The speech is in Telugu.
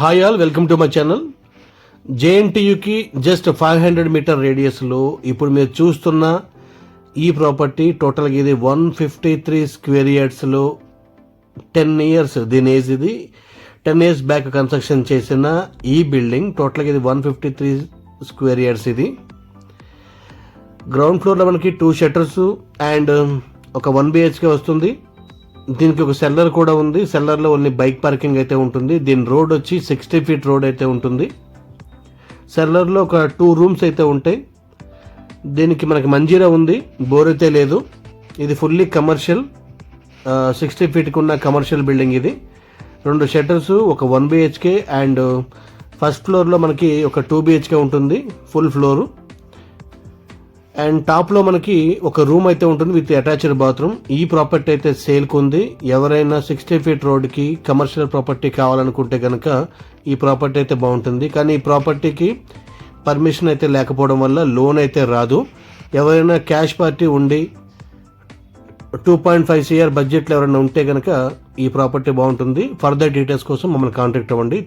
Hi all, welcome to my channel. జేఎన్టీయూకి జస్ట్ 500 మీటర్ రేడియస్లో ఇప్పుడు మీరు చూస్తున్న ఈ ప్రాపర్టీ టోటల్గా ఇది 153 స్క్వేర్ యార్డ్స్లో 10 ఇయర్స్ దీని ఏజ్. ఇది 10 ఇయర్స్ బ్యాక్ కన్స్ట్రక్షన్ చేసిన ఈ బిల్డింగ్ టోటల్గా ఇది 153 స్క్వేర్ యార్డ్స్. ఇది గ్రౌండ్ ఫ్లోర్లో మనకి 2 షట్టర్స్ అండ్ ఒక 1 BHK వస్తుంది. దీనికి ఒక సెల్లర్ కూడా ఉంది. సెల్లర్లో ఓన్లీ బైక్ పార్కింగ్ అయితే ఉంటుంది. దీని రోడ్ వచ్చి 60 feet రోడ్ అయితే ఉంటుంది. సెల్లర్లో ఒక 2 రూమ్స్ అయితే ఉంటాయి. దీనికి మనకి మంజీరా ఉంది, బోర్ అయితే లేదు. ఇది ఫుల్లీ కమర్షియల్ 60 feet ఉన్న కమర్షియల్ బిల్డింగ్. ఇది 2 షట్టర్స్, ఒక 1 BHK అండ్ ఫస్ట్ ఫ్లోర్లో మనకి ఒక 2 BHK ఉంటుంది ఫుల్ ఫ్లోరు. అండ్ టాప్లో మనకి ఒక రూమ్ అయితే ఉంటుంది విత్ అటాచ్డ్ బాత్రూమ్. ఈ ప్రాపర్టీ అయితే సేల్కి ఉంది. ఎవరైనా 60 feet రోడ్కి కమర్షియల్ ప్రాపర్టీ కావాలనుకుంటే కనుక ఈ ప్రాపర్టీ అయితే బాగుంటుంది. కానీ ఈ ప్రాపర్టీకి పర్మిషన్ అయితే లేకపోవడం వల్ల లోన్ అయితే రాదు. ఎవరైనా క్యాష్ పార్టీ ఉండి 2.5 CR బడ్జెట్లో ఎవరైనా ఉంటే కనుక ఈ ప్రాపర్టీ బాగుంటుంది. ఫర్దర్ డీటెయిల్స్ కోసం మమ్మల్ని కాంటాక్ట్ అవ్వండి.